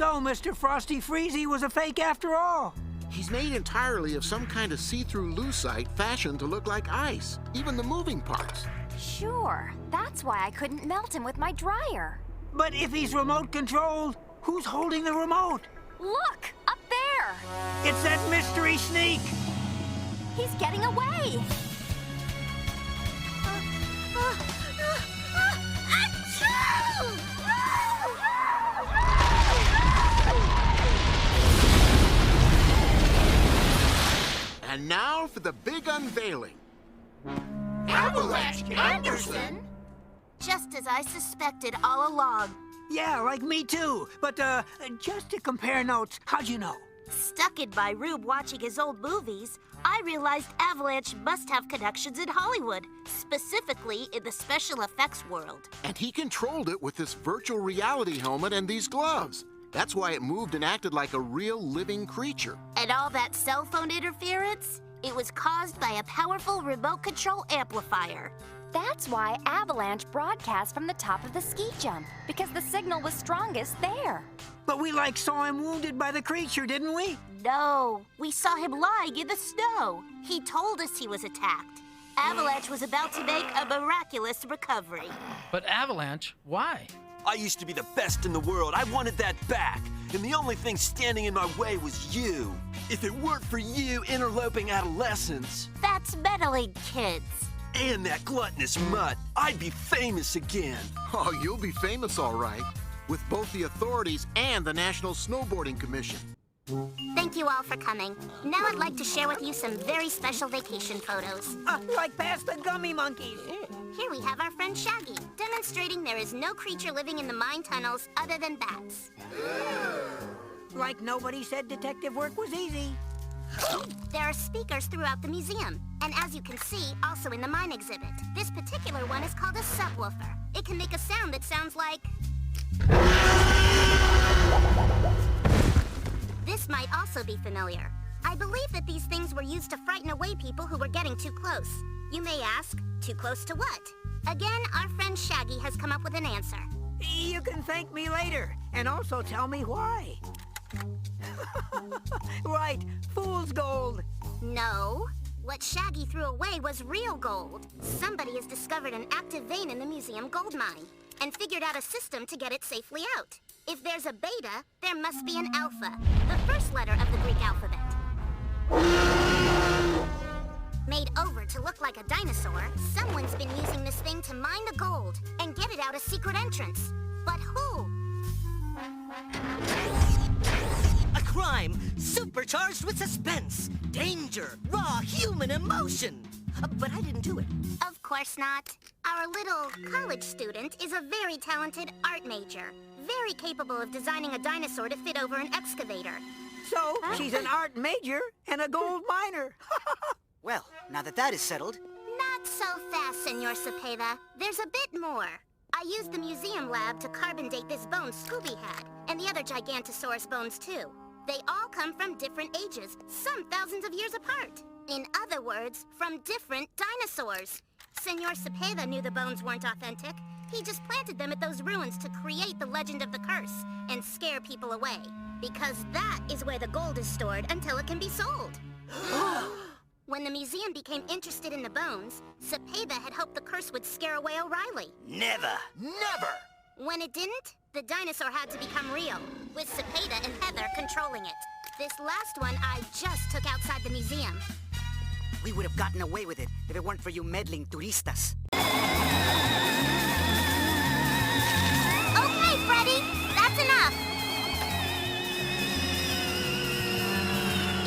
So Mr. Frosty Freezy was a fake after all. He's made entirely of some kind of see-through lucite fashioned to look like ice, even the moving parts. Sure, that's why I couldn't melt him with my dryer. But if he's remote-controlled, who's holding the remote? Look, up there! It's that mystery sneak! He's getting away! And now for the big unveiling. Avalanche Anderson? Just as I suspected all along. Yeah, like me too. But, just to compare notes, how'd you know? Stuck in my room watching his old movies, I realized Avalanche must have connections in Hollywood, specifically in the special effects world. And he controlled it with this virtual reality helmet and these gloves. That's why it moved and acted like a real living creature. And all that cell phone interference? It was caused by a powerful remote control amplifier. That's why Avalanche broadcast from the top of the ski jump, because the signal was strongest there. But we saw him wounded by the creature, didn't we? No, we saw him lying in the snow. He told us he was attacked. Avalanche was about to make a miraculous recovery. But Avalanche, why? I used to be the best in the world. I wanted that back. And the only thing standing in my way was you. If it weren't for you interloping adolescents That's meddling kids. and that gluttonous mutt, I'd be famous again. Oh, you'll be famous all right, with both the authorities and the National Snowboarding Commission. Thank you all for coming. Now I'd like to share with you some very special vacation photos. Like past the gummy monkeys. Here we have our friend Shaggy, demonstrating there is no creature living in the mine tunnels other than bats. Like nobody said detective work was easy. There are speakers throughout the museum, and as you can see, also in the mine exhibit. This particular one is called a subwoofer. It can make a sound that sounds like... This might also be familiar. I believe that these things were used to frighten away people who were getting too close. You may ask, too close to what? Again, our friend Shaggy has come up with an answer. You can thank me later, and also tell me why. Right, fool's gold. No. What Shaggy threw away was real gold. Somebody has discovered an active vein in the museum gold mine and figured out a system to get it safely out. If there's a beta, there must be an alpha, the first letter of the Greek alphabet. Made over to look like a dinosaur, someone's been using this thing to mine the gold and get it out a secret entrance. But who? A crime supercharged with suspense, danger, raw human emotion. But I didn't do it. Of course not. Our little college student is a very talented art major, very capable of designing a dinosaur to fit over an excavator. So, she's an art major and a gold miner. Well, now that is settled. Not so fast, Senor Cepeda. There's a bit more. I used the museum lab to carbon date this bone Scooby had, and the other Gigantosaurus bones too. They all come from different ages, some thousands of years apart. In other words, from different dinosaurs. Senor Cepeda knew the bones weren't authentic. He just planted them at those ruins to create the legend of the curse and scare people away. Because that is where the gold is stored until it can be sold. When the museum became interested in the bones, Cepeda had hoped the curse would scare away O'Reilly. Never, never! When it didn't, the dinosaur had to become real, with Cepeda and Heather controlling it. This last one I just took outside the museum. We would have gotten away with it if it weren't for you meddling turistas. Okay, Freddy, that's enough.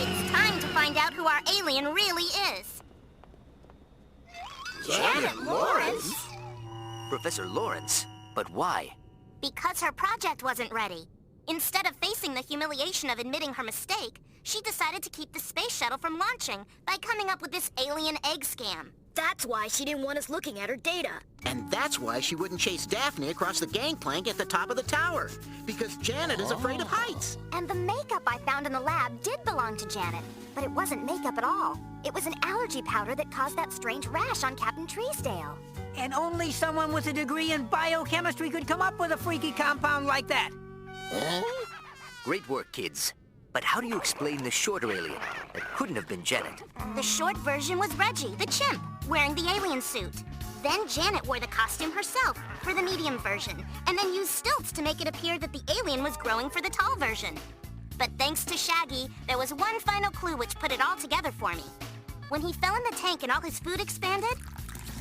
It's time to find out who our alien really is. Janet Lawrence? Professor Lawrence? But why? Because her project wasn't ready. Instead of facing the humiliation of admitting her mistake, she decided to keep the space shuttle from launching by coming up with this alien egg scam. That's why she didn't want us looking at her data. And that's why she wouldn't chase Daphne across the gangplank at the top of the tower. Because Janet is afraid of heights. And the makeup I found in the lab did belong to Janet, but it wasn't makeup at all. It was an allergy powder that caused that strange rash on Captain Treesdale. And only someone with a degree in biochemistry could come up with a freaky compound like that. Great work, kids. But how do you explain the shorter alien? That couldn't have been Janet. The short version was Reggie, the chimp, wearing the alien suit. Then Janet wore the costume herself for the medium version, and then used stilts to make it appear that the alien was growing for the tall version. But thanks to Shaggy, there was one final clue which put it all together for me. When he fell in the tank and all his food expanded,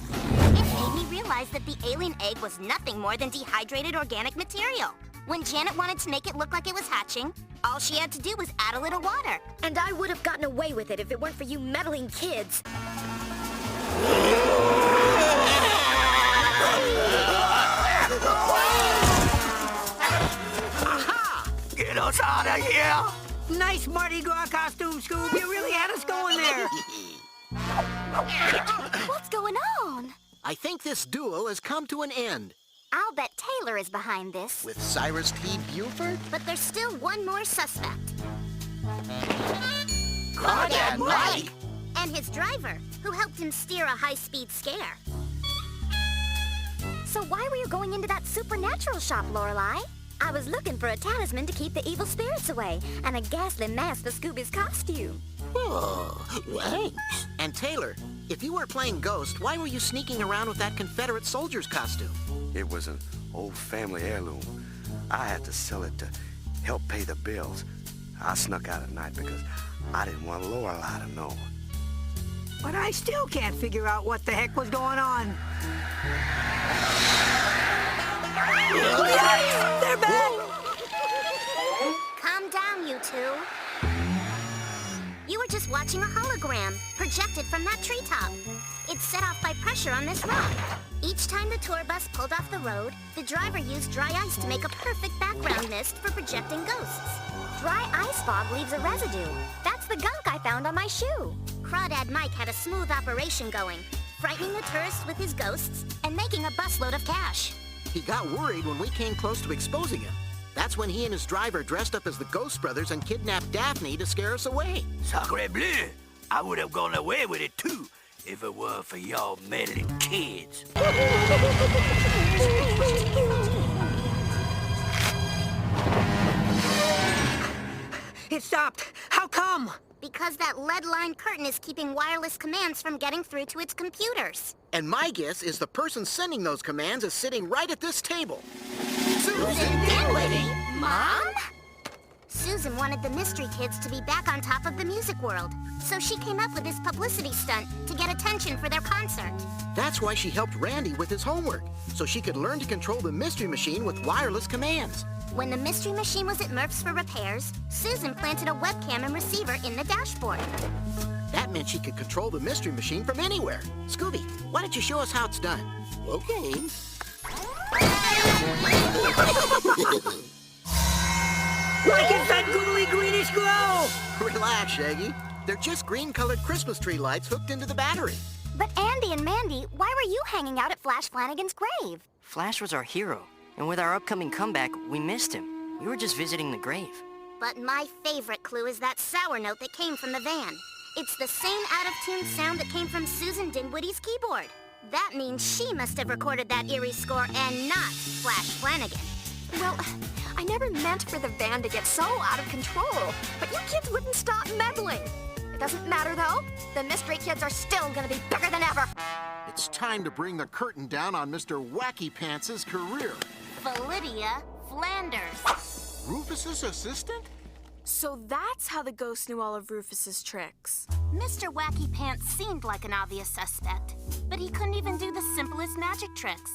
it made me realize that the alien egg was nothing more than dehydrated organic material. When Janet wanted to make it look like it was hatching, all she had to do was add a little water. And I would have gotten away with it if it weren't for you meddling kids. Aha! Get us out of here! Nice Mardi Gras costume, Scoob. You really had us going there. What's going on? I think this duel has come to an end. I'll bet Taylor is behind this. With Cyrus T. Buford? But there's still one more suspect. Crawdad Mike! And his driver, who helped him steer a high-speed scare. So why were you going into that supernatural shop, Lorelei? I was looking for a talisman to keep the evil spirits away, and a ghastly mask for Scooby's costume. Oh, thanks. And Taylor, if you weren't playing Ghost, why were you sneaking around with that Confederate soldier's costume? It was an old family heirloom. I had to sell it to help pay the bills. I snuck out at night because I didn't want Lorelei to know. But I still can't figure out what the heck was going on. They're back! Calm down, you two. You were just watching a hologram, projected from that treetop. It's set off by pressure on this rock. Each time the tour bus pulled off the road, the driver used dry ice to make a perfect background mist for projecting ghosts. Dry ice fog leaves a residue. That's the gunk I found on my shoe. Crawdad Mike had a smooth operation going, frightening the tourists with his ghosts and making a busload of cash. He got worried when we came close to exposing him. That's when he and his driver dressed up as the Ghost Brothers and kidnapped Daphne to scare us away. Sacre bleu! I would have gone away with it too, if it were for y'all meddling kids. It stopped. How come? Because that lead-lined curtain is keeping wireless commands from getting through to its computers. And my guess is the person sending those commands is sitting right at this table. Susan Dinwiddie! Mom? Susan wanted the Mystery Kids to be back on top of the music world, so she came up with this publicity stunt to get attention for their concert. That's why she helped Randy with his homework, so she could learn to control the Mystery Machine with wireless commands. When the Mystery Machine was at Murph's for repairs, Susan planted a webcam and receiver in the dashboard. That meant she could control the Mystery Machine from anywhere. Scooby, why don't you show us how it's done? Okay. Like it's that googly greenish glow! Relax, Shaggy. They're just green-colored Christmas tree lights hooked into the battery. But Andy and Mandy, why were you hanging out at Flash Flanagan's grave? Flash was our hero, and with our upcoming comeback, we missed him. We were just visiting the grave. But my favorite clue is that sour note that came from the van. It's the same out-of-tune sound that came from Susan Dinwiddie's keyboard. That means she must have recorded that eerie score and not Flash Flanagan. Well, I never meant for the van to get so out of control, but you kids wouldn't stop meddling. It doesn't matter, though. The Mystery Kids are still gonna be bigger than ever. It's time to bring the curtain down on Mr. Wacky Pants' career. Lydia Flanders. Rufus's assistant? So that's how the ghost knew all of Rufus's tricks. Mr. Wacky Pants seemed like an obvious suspect, but he couldn't even do the simplest magic tricks.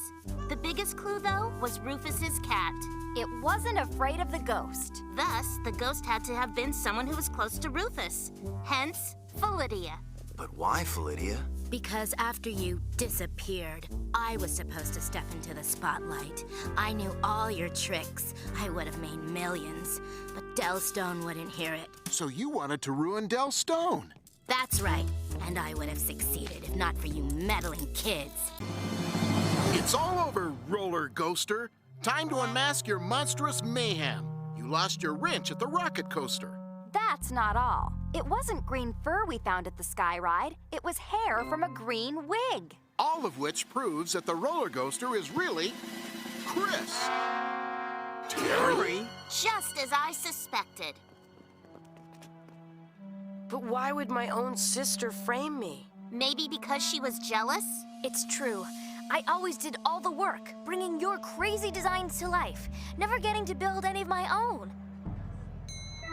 The biggest clue, though, was Rufus's cat. It wasn't afraid of the ghost. Thus, the ghost had to have been someone who was close to Rufus. Hence, Lydia. But why, Lydia? Because after you disappeared, I was supposed to step into the spotlight. I knew all your tricks. I would have made millions, but Del Stone wouldn't hear it. So you wanted to ruin Del Stone? That's right, and I would have succeeded if not for you meddling kids. It's all over, Roller Ghoster. Time to unmask your monstrous mayhem. You lost your wrench at the rocket coaster. That's not all. It wasn't green fur we found at the Sky Ride. It was hair from a green wig. All of which proves that the roller coaster is really Chris. Terry? Just as I suspected. But why would my own sister frame me? Maybe because she was jealous? It's true. I always did all the work, bringing your crazy designs to life, never getting to build any of my own.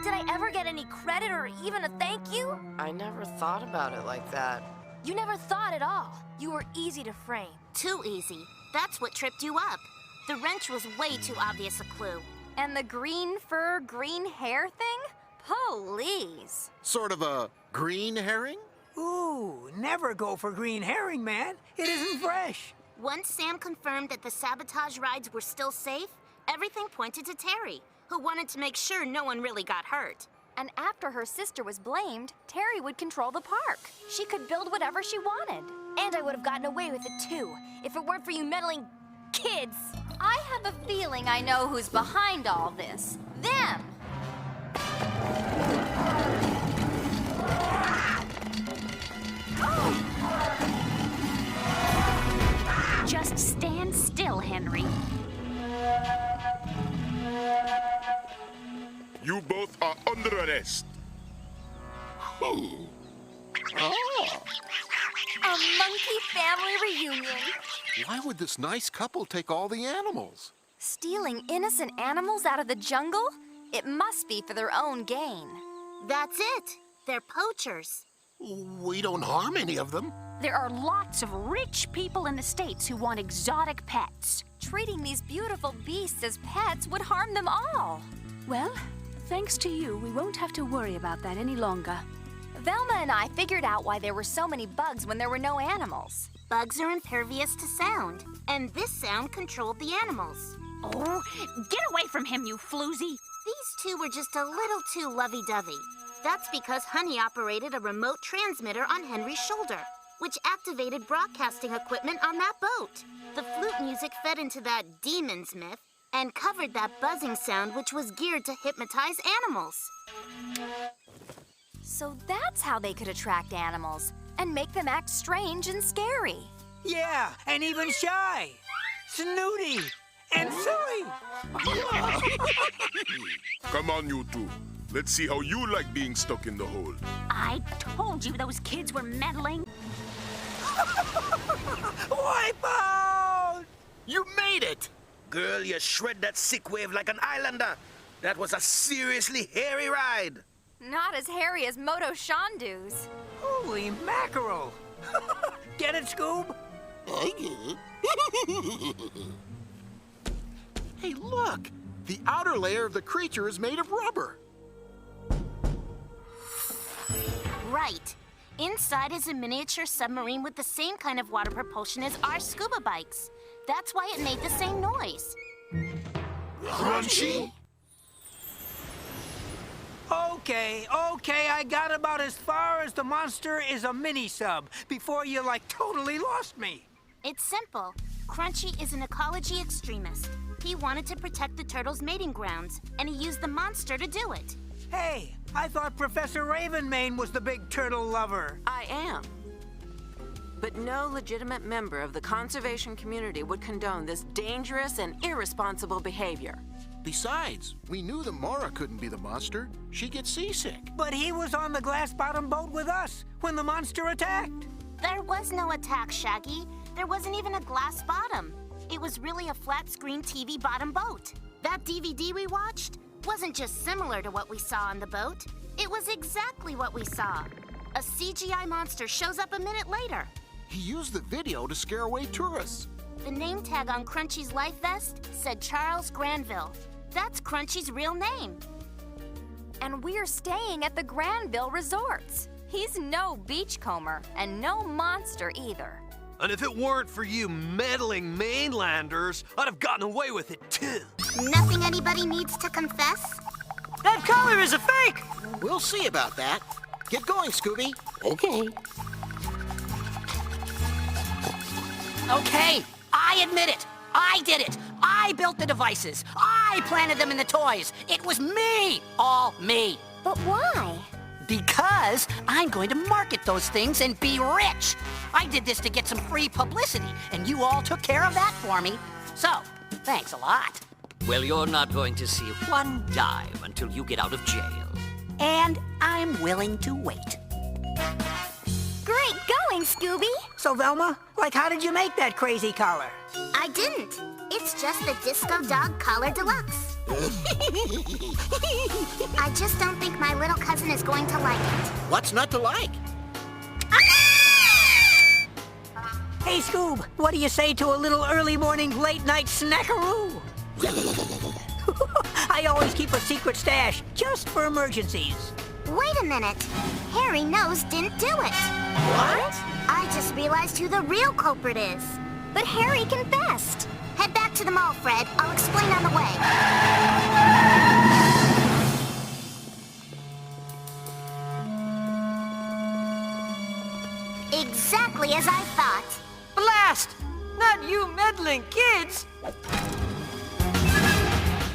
Did I ever get any credit or even a thank you? I never thought about it like that. You never thought at all. You were easy to frame. Too easy. That's what tripped you up. The wrench was way too obvious a clue. And the green fur, green hair thing? Please. Sort of a green herring? Ooh, never go for green herring, man. It isn't fresh. Once Sam confirmed that the sabotage rides were still safe, everything pointed to Terry, who wanted to make sure no one really got hurt. And after her sister was blamed, Terry would control the park. She could build whatever she wanted. And I would have gotten away with it too, if it weren't for you meddling kids. I have a feeling I know who's behind all this. Them! Just stand still, Henry. You both are under arrest. A monkey family reunion. Why would this nice couple take all the animals? Stealing innocent animals out of the jungle? It must be for their own gain. That's it. They're poachers. We don't harm any of them. There are lots of rich people in the States who want exotic pets. Treating these beautiful beasts as pets would harm them all. Well, thanks to you, we won't have to worry about that any longer. Velma and I figured out why there were so many bugs when there were no animals. Bugs are impervious to sound, and this sound controlled the animals. Oh, get away from him, you floozy! These two were just a little too lovey-dovey. That's because Honey operated a remote transmitter on Henry's shoulder, which activated broadcasting equipment on that boat. The flute music fed into that demon's myth and covered that buzzing sound which was geared to hypnotize animals. So that's how they could attract animals and make them act strange and scary. Yeah, and even shy, snooty, and silly. Come on, you two. Let's see how you like being stuck in the hole. I told you those kids were meddling. Wipe out! You made it! Girl, you shred that sick wave like an islander. That was a seriously hairy ride. Not as hairy as Moto Shandu's. Holy mackerel! Get it, Scoob? I get it. Hey, look! The outer layer of the creature is made of rubber. Right. Inside is a miniature submarine with the same kind of water propulsion as our scuba bikes. That's why it made the same noise. Crunchy? Okay, I got about as far as the monster is a mini-sub before you, totally lost me. It's simple. Crunchy is an ecology extremist. He wanted to protect the turtles' mating grounds, and he used the monster to do it. Hey, I thought Professor Ravenmane was the big turtle lover. I am. But no legitimate member of the conservation community would condone this dangerous and irresponsible behavior. Besides, we knew that Mara couldn't be the monster. She'd get seasick. But he was on the glass-bottom boat with us when the monster attacked. There was no attack, Shaggy. There wasn't even a glass bottom. It was really a flat-screen TV bottom boat. That DVD we watched wasn't just similar to what we saw on the boat. It was exactly what we saw. A CGI monster shows up a minute later. He used the video to scare away tourists. The name tag on Crunchy's life vest said Charles Granville. That's Crunchy's real name. And we're staying at the Granville Resorts. He's no beachcomber and no monster either. And if it weren't for you meddling mainlanders, I'd have gotten away with it too. Nothing anybody needs to confess? That collar is a fake! We'll see about that. Get going, Scooby. Okay. Okay, I admit it. I did it. I built the devices. I planted them in the toys. It was me. All me. But why? Because I'm going to market those things and be rich. I did this to get some free publicity, and you all took care of that for me. So, thanks a lot. Well, you're not going to see one dime until you get out of jail. And I'm willing to wait. Great going, Scooby! So, Velma, like, how did you make that crazy collar? I didn't. It's just the Disco Dog Collar Deluxe. I just don't think my little cousin is going to like it. What's not to like? Hey, Scoob, what do you say to a little early morning, late night snackaroo? I always keep a secret stash, just for emergencies. Wait a minute. Harry Nose didn't do it. What? I just realized who the real culprit is. But Harry confessed. Head back to the mall, Fred. I'll explain on the way. Exactly as I thought. Blast! Not you meddling kids!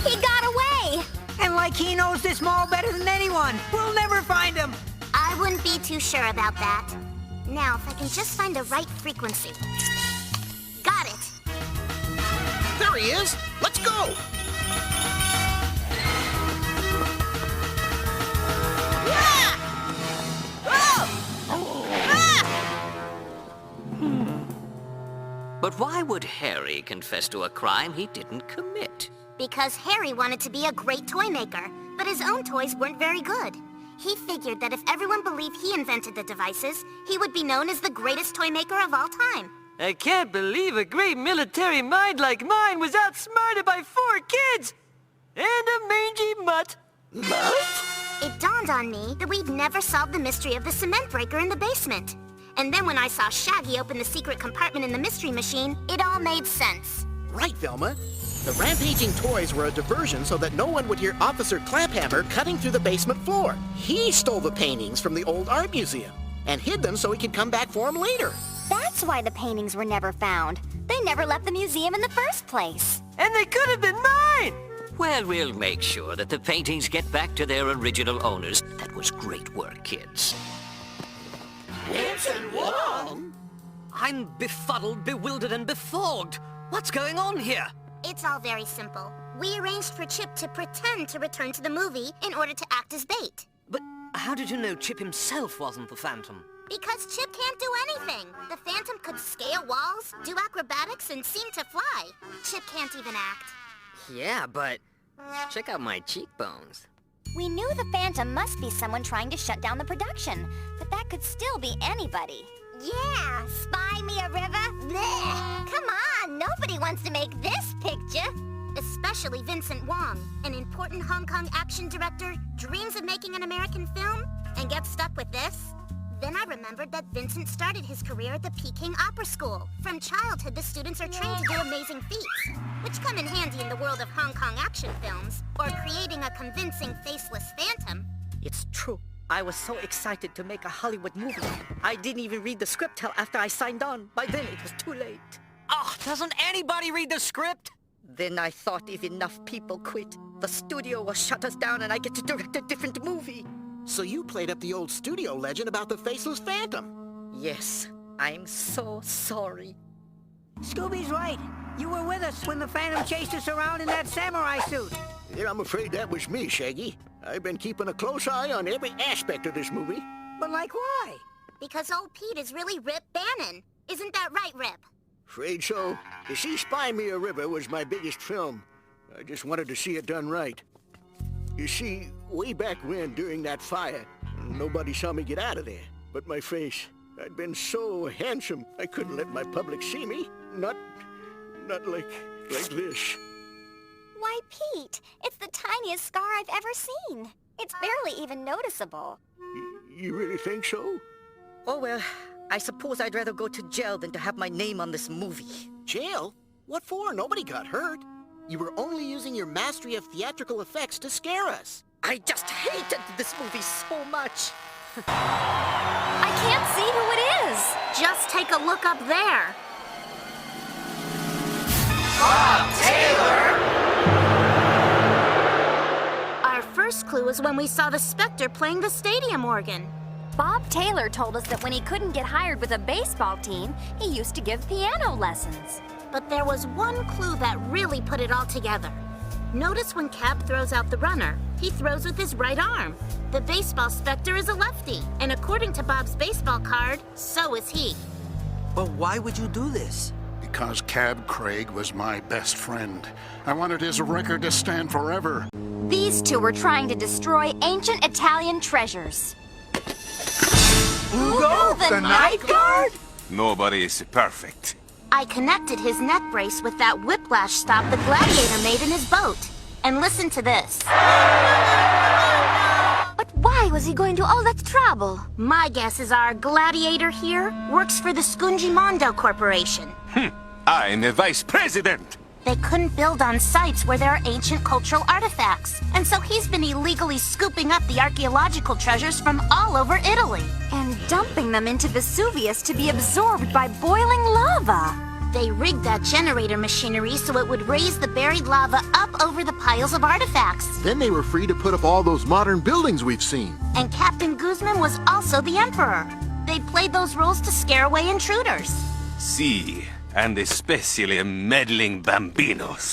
He got away! And like he knows this mall better than anyone, we'll never find him. I wouldn't be too sure about that. Now, if I can just find the right frequency. Got it. There he is. Let's go. But why would Harry confess to a crime he didn't commit? Because Harry wanted to be a great toy maker, but his own toys weren't very good. He figured that if everyone believed he invented the devices, he would be known as the greatest toy maker of all time. I can't believe a great military mind like mine was outsmarted by 4 kids! And a mangy mutt. Mutt? It dawned on me that we'd never solved the mystery of the cement breaker in the basement. And then when I saw Shaggy open the secret compartment in the mystery machine, it all made sense. Right, Velma. The rampaging toys were a diversion so that no one would hear Officer Claphammer cutting through the basement floor. He stole the paintings from the old art museum and hid them so he could come back for them later. That's why the paintings were never found. They never left the museum in the first place. And they could have been mine! Well, we'll make sure that the paintings get back to their original owners. That was great work, kids. Vincent Wong? I'm befuddled, bewildered, and befogged. What's going on here? It's all very simple. We arranged for Chip to pretend to return to the movie in order to act as bait. But how did you know Chip himself wasn't the Phantom? Because Chip can't do anything. The Phantom could scale walls, do acrobatics, and seem to fly. Chip can't even act. Yeah, but check out my cheekbones. We knew the Phantom must be someone trying to shut down the production, but that could still be anybody. Yeah, spy me a river? Blech. Come on, nobody wants to make this picture. Especially Vincent Wong, an important Hong Kong action director, dreams of making an American film, and gets stuck with this. Then I remembered that Vincent started his career at the Peking Opera School. From childhood, the students are trained to do amazing feats, which come in handy in the world of Hong Kong action films, or creating a convincing faceless phantom. It's true. I was so excited to make a Hollywood movie. I didn't even read the script till after I signed on. By then, it was too late. Oh, doesn't anybody read the script? Then I thought if enough people quit, the studio will shut us down and I get to direct a different movie. So you played up the old studio legend about the faceless phantom. Yes, I'm so sorry. Scooby's right. You were with us when the Phantom chased us around in that samurai suit. Yeah, I'm afraid that was me, Shaggy. I've been keeping a close eye on every aspect of this movie. But like why? Because old Pete is really Rip Bannon. Isn't that right, Rip? Afraid so. You see, Spy Me a River was my biggest film. I just wanted to see it done right. You see, way back when, during that fire, nobody saw me get out of there. But my face, I'd been so handsome, I couldn't let my public see me. Not like this. Why, Pete, it's the tiniest scar I've ever seen. It's barely even noticeable. You really think so? Oh, well, I suppose I'd rather go to jail than to have my name on this movie. Jail? What for? Nobody got hurt. You were only using your mastery of theatrical effects to scare us. I just hated this movie so much. I can't see who it is. Just take a look up there. Bob Taylor! Our first clue was when we saw the Spectre playing the stadium organ. Bob Taylor told us that when he couldn't get hired with a baseball team, he used to give piano lessons. But there was one clue that really put it all together. Notice when Cab throws out the runner, he throws with his right arm. The baseball specter is a lefty, and according to Bob's baseball card, so is he. But why would you do this? Because Cab Craig was my best friend. I wanted his record to stand forever. These two were trying to destroy ancient Italian treasures. Ugo, the night guard? Nobody is perfect. I connected his neck brace with that whiplash stop the gladiator made in his boat. And listen to this. But why was he going to all that trouble? My guess is our gladiator here works for the Scungimondo Corporation. I'm a vice president. They couldn't build on sites where there are ancient cultural artifacts, and so he's been illegally scooping up the archaeological treasures from all over Italy. And dumping them into Vesuvius to be absorbed by boiling lava. They rigged that generator machinery so it would raise the buried lava up over the piles of artifacts. Then they were free to put up all those modern buildings we've seen. And Captain Guzman was also the emperor. They played those roles to scare away intruders. Si, and especially meddling bambinos.